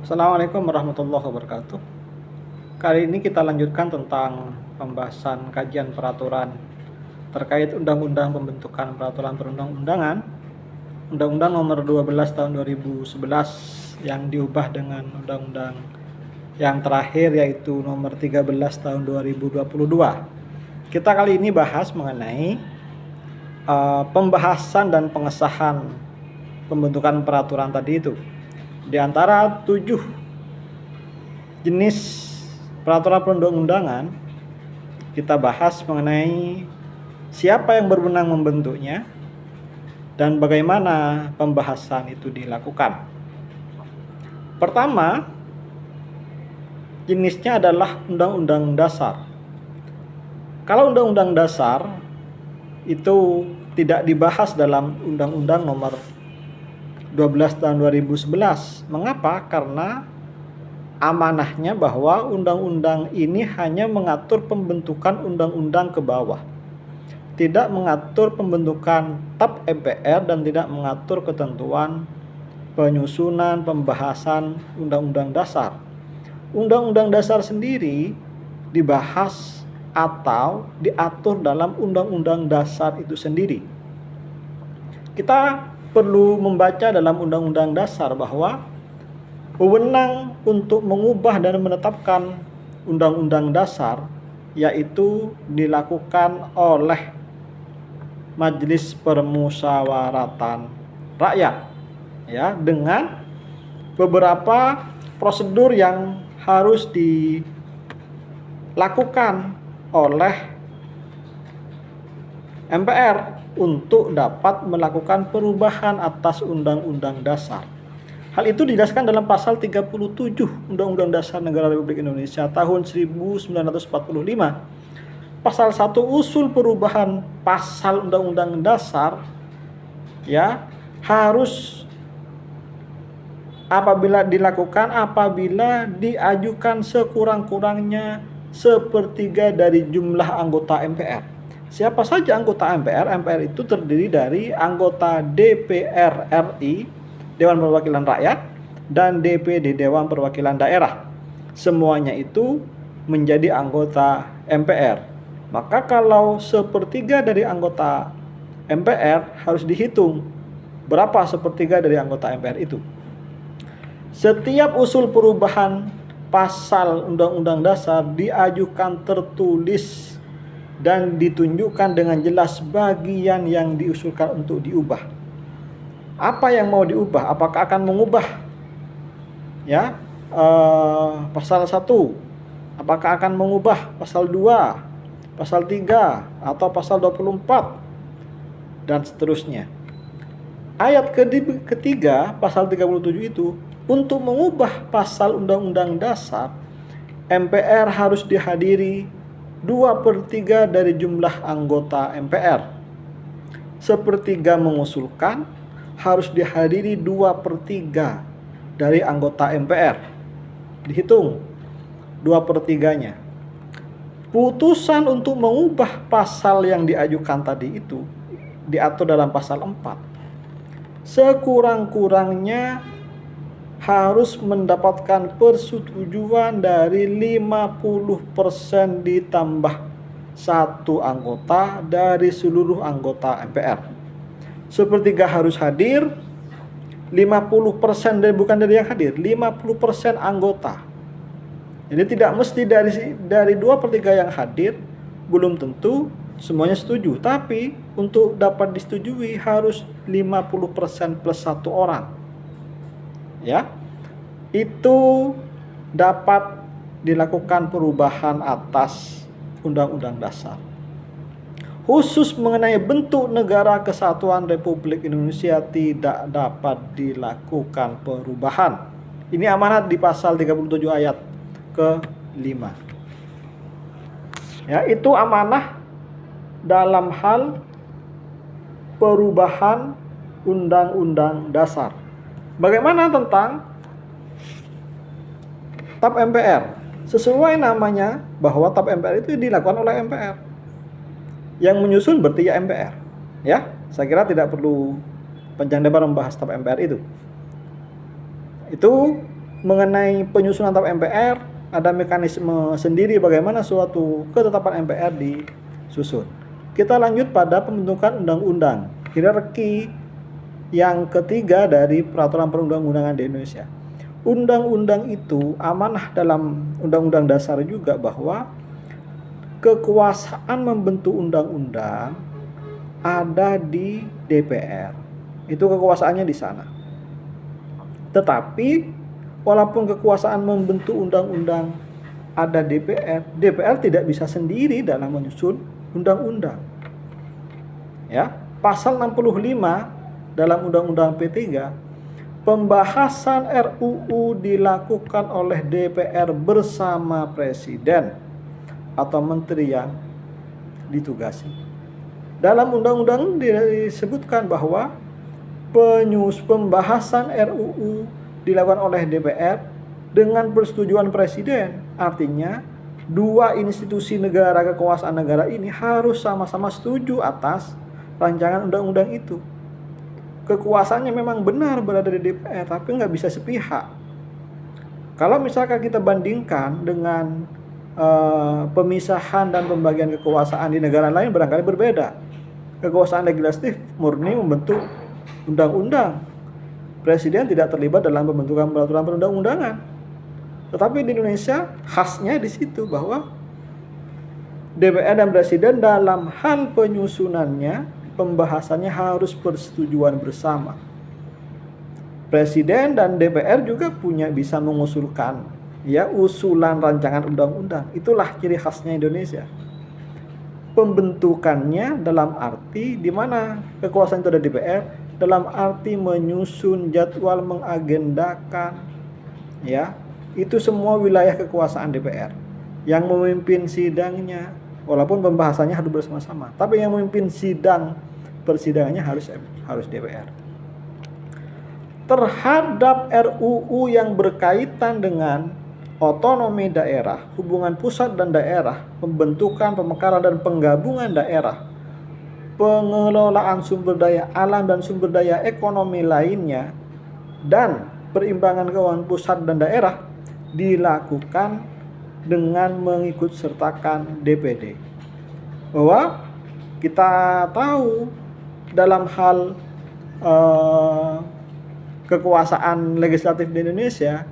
Assalamualaikum warahmatullahi wabarakatuh. Kali ini kita lanjutkan tentang pembahasan kajian peraturan terkait Undang-Undang Pembentukan Peraturan Perundang-undangan, Undang-Undang Nomor 12 Tahun 2011 yang diubah dengan Undang-Undang yang terakhir yaitu Nomor 13 Tahun 2022. Kita kali ini bahas mengenai pembahasan dan pengesahan pembentukan peraturan tadi itu. Di antara 7 jenis peraturan perundang-undangan, kita bahas mengenai siapa yang berwenang membentuknya dan bagaimana pembahasan itu dilakukan. Pertama, jenisnya adalah Undang-Undang Dasar. Kalau Undang-Undang Dasar itu tidak dibahas dalam Undang-Undang Nomor 12 tahun 2011. Mengapa? Karena amanahnya bahwa undang-undang ini hanya mengatur pembentukan undang-undang ke bawah. Tidak mengatur pembentukan TAP MPR dan tidak mengatur ketentuan penyusunan pembahasan undang-undang dasar. Undang-undang dasar sendiri dibahas atau diatur dalam undang-undang dasar itu sendiri. Kita perlu membaca dalam Undang-Undang Dasar bahwa wewenang untuk mengubah dan menetapkan Undang-Undang Dasar yaitu dilakukan oleh Majelis Permusyawaratan Rakyat, ya, dengan beberapa prosedur yang harus dilakukan oleh MPR untuk dapat melakukan perubahan atas Undang-Undang Dasar. Hal itu dijelaskan dalam pasal 37 Undang-Undang Dasar Negara Republik Indonesia tahun 1945. Pasal 1 usul perubahan pasal Undang-Undang Dasar ya harus apabila diajukan sekurang-kurangnya sepertiga dari jumlah anggota MPR. Siapa saja anggota MPR? MPR itu terdiri dari anggota DPR RI, Dewan Perwakilan Rakyat, dan DPD, Dewan Perwakilan Daerah. Semuanya itu menjadi anggota MPR. Maka kalau sepertiga dari anggota MPR harus dihitung berapa sepertiga dari anggota MPR itu. Setiap usul perubahan pasal Undang-Undang Dasar diajukan tertulis dan ditunjukkan dengan jelas bagian yang diusulkan untuk diubah. Apa yang mau diubah? Apakah akan mengubah ya pasal 1? Apakah akan mengubah pasal 2, pasal 3 atau pasal 24 dan seterusnya. Ayat ketiga pasal 37 itu untuk mengubah pasal Undang-Undang Dasar MPR harus dihadiri 2/3 dari jumlah anggota MPR. Sepertiga mengusulkan harus dihadiri 2/3 dari anggota MPR. Dihitung 2/3-nya. Putusan untuk mengubah pasal yang diajukan tadi itu diatur dalam pasal 4. Sekurang-kurangnya harus mendapatkan persetujuan dari 50% ditambah 1 anggota dari seluruh anggota MPR. Sepertiga harus hadir, 50% bukan dari yang hadir, 50% anggota. Jadi tidak mesti dari 2/3 yang hadir, belum tentu semuanya setuju. Tapi untuk dapat disetujui harus 50% plus 1 orang. Ya, itu dapat dilakukan perubahan atas Undang-Undang Dasar. Khusus mengenai bentuk negara kesatuan Republik Indonesia tidak dapat dilakukan perubahan. Ini amanat di pasal 37 ayat ke-5. Ya, itu amanah dalam hal perubahan Undang-Undang Dasar. Bagaimana tentang TAP MPR? Sesuai namanya bahwa TAP MPR itu dilakukan oleh MPR. Yang menyusun berarti ya MPR. Ya, saya kira tidak perlu panjang lebar membahas TAP MPR itu. Itu mengenai penyusunan tahap MPR, ada mekanisme sendiri bagaimana suatu ketetapan MPR disusun. Kita lanjut pada pembentukan undang-undang, hierarki yang ketiga dari peraturan perundang-undangan di Indonesia. Undang-undang itu amanah dalam Undang-Undang Dasar juga bahwa kekuasaan membentuk undang-undang ada di DPR. Itu kekuasaannya di sana. Tetapi walaupun kekuasaan membentuk undang-undang ada DPR, DPR tidak bisa sendiri dalam menyusun undang-undang. Ya, pasal 65 dalam Undang-Undang P3, pembahasan RUU dilakukan oleh DPR bersama Presiden atau menteri yang ditugasi. Dalam undang-undang disebutkan bahwa pembahasan RUU dilakukan oleh DPR dengan persetujuan Presiden. Artinya, dua institusi negara, kekuasaan negara ini harus sama-sama setuju atas rancangan undang-undang itu. Kekuasaannya memang benar berada di DPR, tapi nggak bisa sepihak. Kalau misalkan kita bandingkan dengan pemisahan dan pembagian kekuasaan di negara lain barangkali berbeda. Kekuasaan legislatif murni membentuk undang-undang. Presiden tidak terlibat dalam pembentukan peraturan perundang-undangan. Tetapi di Indonesia khasnya di situ bahwa DPR dan Presiden dalam hal penyusunannya, pembahasannya harus persetujuan bersama. Presiden dan DPR juga bisa mengusulkan usulan rancangan undang-undang. Itulah ciri khasnya Indonesia. Pembentukannya dalam arti di mana kekuasaan itu ada DPR, dalam arti menyusun jadwal, mengagendakan, itu semua wilayah kekuasaan DPR. Yang memimpin sidangnya, walaupun pembahasannya harus bersama-sama, tapi yang memimpin persidangannya harus DPR. Terhadap RUU yang berkaitan dengan otonomi daerah, hubungan pusat dan daerah, pembentukan, pemekaran dan penggabungan daerah, pengelolaan sumber daya alam dan sumber daya ekonomi lainnya, dan perimbangan keuangan pusat dan daerah dilakukan dengan mengikut sertakan DPD. Bahwa kita tahu dalam hal kekuasaan legislatif di Indonesia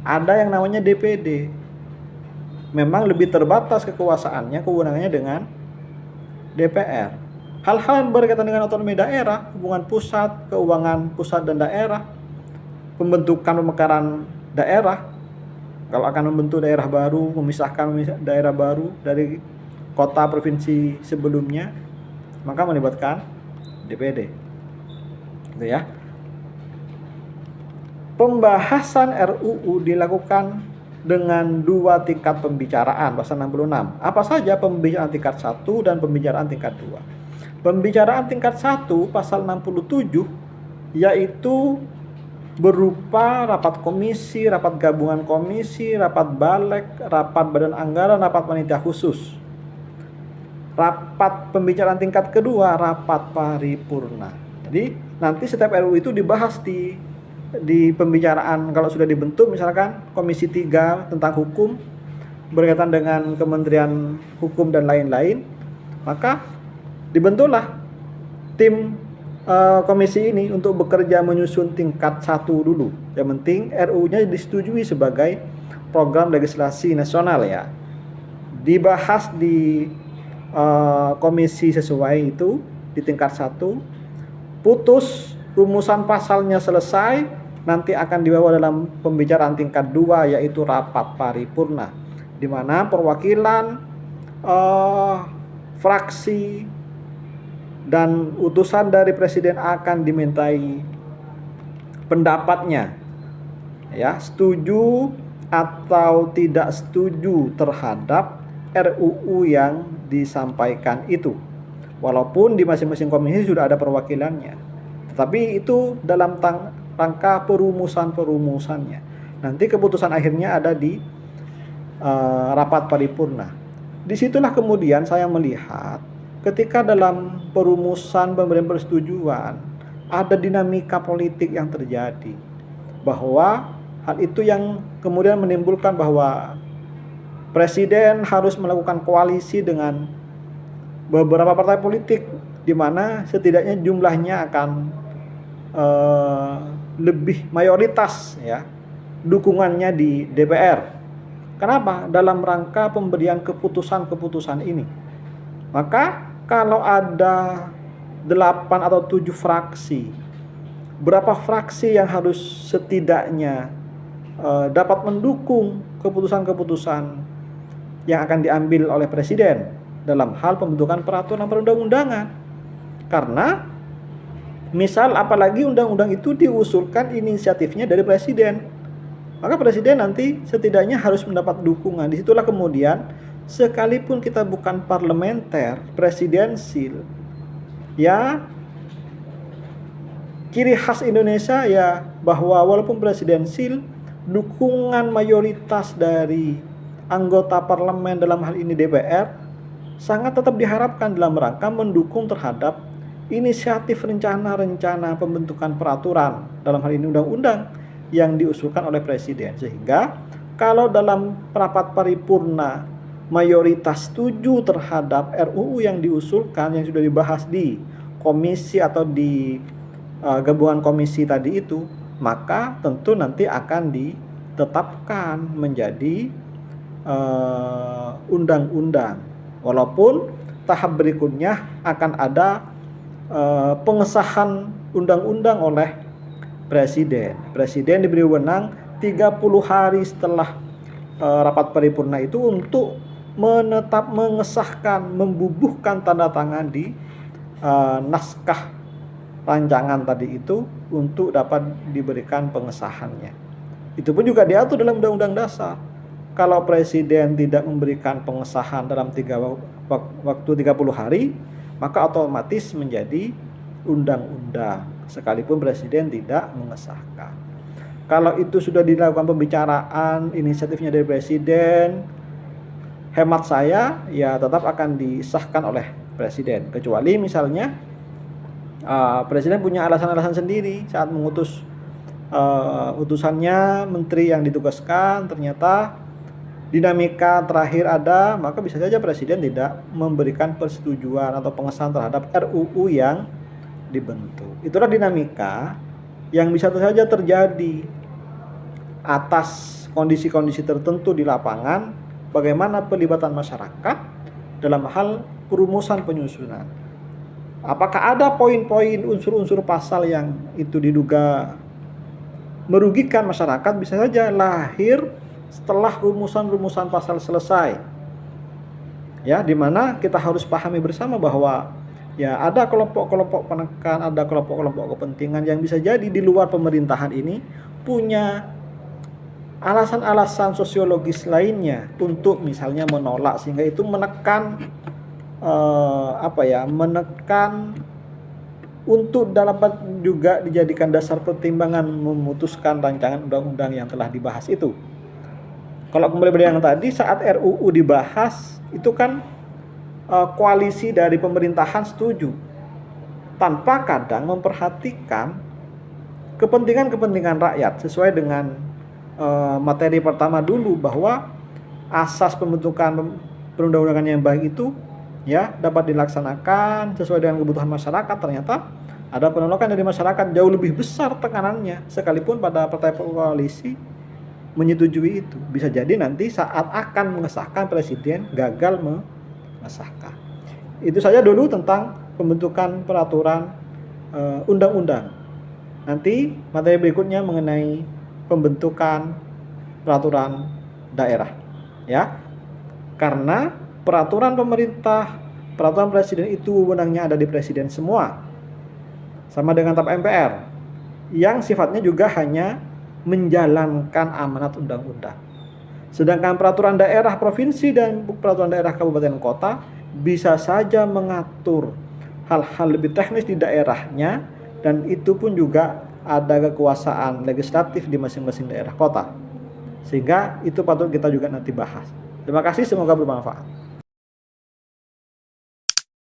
ada yang namanya DPD. Memang lebih terbatas kekuasaannya, kewenangannya dengan DPR. Hal-hal yang berkaitan dengan otonomi daerah, hubungan pusat, keuangan pusat dan daerah, pembentukan pemekaran daerah, kalau akan membentuk daerah baru, memisahkan daerah baru dari kota provinsi sebelumnya, maka melibatkan DPD. Gitu ya. Pembahasan RUU dilakukan dengan dua tingkat pembicaraan, pasal 66. Apa saja pembicaraan tingkat 1 dan pembicaraan tingkat 2? Pembicaraan tingkat 1, pasal 67, yaitu berupa rapat komisi, rapat gabungan komisi, rapat balek, rapat badan anggaran, rapat panitia khusus. Rapat pembicaraan tingkat kedua, rapat paripurna. Jadi nanti setiap RUU itu dibahas di pembicaraan. Kalau sudah dibentuk misalkan Komisi 3 tentang hukum berkaitan dengan Kementerian Hukum dan lain-lain, maka dibentuklah tim komisi ini untuk bekerja menyusun tingkat 1 dulu. Yang penting RUU-nya disetujui sebagai program legislasi nasional ya. Dibahas di komisi sesuai itu di tingkat 1, putus, rumusan pasalnya selesai, nanti akan dibawa dalam pembicaraan tingkat 2 yaitu rapat paripurna, di mana perwakilan fraksi dan utusan dari Presiden akan dimintai pendapatnya, setuju atau tidak setuju terhadap RUU yang disampaikan itu. Walaupun di masing-masing komisi sudah ada perwakilannya, tetapi itu dalam rangka perumusannya. Nanti keputusan akhirnya ada di rapat paripurna. Disitulah kemudian saya melihat ketika dalam perumusan pemberian persetujuan ada dinamika politik yang terjadi, bahwa Hal itu yang kemudian menimbulkan bahwa presiden harus melakukan koalisi dengan beberapa partai politik, di mana setidaknya jumlahnya akan lebih mayoritas ya dukungannya di DPR. Kenapa? Dalam rangka pemberian keputusan-keputusan ini. Maka kalau ada 8 atau 7 fraksi, berapa fraksi yang harus setidaknya dapat mendukung keputusan-keputusan yang akan diambil oleh presiden dalam hal pembentukan peraturan perundang-undangan. Karena misal apalagi undang-undang itu diusulkan inisiatifnya dari presiden, maka presiden nanti setidaknya harus mendapat dukungan. Disitulah kemudian sekalipun kita bukan parlementer, presidensil, ya ciri khas Indonesia ya bahwa walaupun presidensil, dukungan mayoritas dari anggota parlemen dalam hal ini DPR sangat tetap diharapkan dalam rangka mendukung terhadap inisiatif rencana-rencana pembentukan peraturan dalam hal ini undang-undang yang diusulkan oleh presiden. Sehingga kalau dalam rapat paripurna mayoritas setuju terhadap RUU yang diusulkan yang sudah dibahas di komisi atau di gabungan komisi tadi itu, maka tentu nanti akan ditetapkan menjadi undang-undang. Walaupun tahap berikutnya akan ada pengesahan undang-undang oleh presiden. Presiden diberi wewenang 30 hari setelah rapat paripurna itu untuk mengesahkan, membubuhkan tanda tangan di naskah rancangan tadi itu untuk dapat diberikan pengesahannya. Itu pun juga diatur dalam Undang-Undang Dasar. Kalau presiden tidak memberikan pengesahan dalam waktu 30 hari, maka otomatis menjadi undang-undang sekalipun presiden tidak mengesahkan. Kalau itu sudah dilakukan pembicaraan, inisiatifnya dari presiden, hemat saya ya tetap akan disahkan oleh presiden. Kecuali misalnya presiden punya alasan-alasan sendiri saat mengutus utusannya, menteri yang ditugaskan, ternyata dinamika terakhir ada, maka bisa saja presiden tidak memberikan persetujuan atau pengesahan terhadap RUU yang dibentuk. Itulah dinamika yang bisa saja terjadi atas kondisi-kondisi tertentu di lapangan, bagaimana pelibatan masyarakat dalam hal perumusan penyusunan. Apakah ada poin-poin unsur-unsur pasal yang itu diduga merugikan masyarakat, bisa saja lahir setelah rumusan-rumusan pasal selesai. Ya, di mana kita harus pahami bersama bahwa ya ada kelompok-kelompok penekan, ada kelompok-kelompok kepentingan yang bisa jadi di luar pemerintahan ini punya alasan-alasan sosiologis lainnya untuk misalnya menolak, sehingga itu menekan menekan untuk dapat juga dijadikan dasar pertimbangan memutuskan rancangan undang-undang yang telah dibahas itu. Kalau kembali pada yang tadi, saat RUU dibahas itu kan koalisi dari pemerintahan setuju, tanpa kadang memperhatikan kepentingan-kepentingan rakyat sesuai dengan materi pertama dulu, bahwa asas pembentukan perundang-undangan yang baik itu ya dapat dilaksanakan sesuai dengan kebutuhan masyarakat. Ternyata ada penolakan dari masyarakat jauh lebih besar tekanannya, sekalipun pada partai koalisi menyetujui itu. Bisa jadi nanti saat akan mengesahkan presiden gagal mengesahkan. Itu saja dulu tentang pembentukan peraturan undang-undang. Nanti materi berikutnya mengenai pembentukan peraturan daerah, ya. Karena peraturan pemerintah, peraturan presiden itu wewenangnya ada di presiden semua, sama dengan TAP MPR yang sifatnya juga hanya menjalankan amanat undang-undang. Sedangkan peraturan daerah provinsi dan peraturan daerah kabupaten kota bisa saja mengatur hal-hal lebih teknis di daerahnya, dan itu pun juga ada kekuasaan legislatif di masing-masing daerah kota. Sehingga itu patut kita juga nanti bahas. Terima kasih, semoga bermanfaat.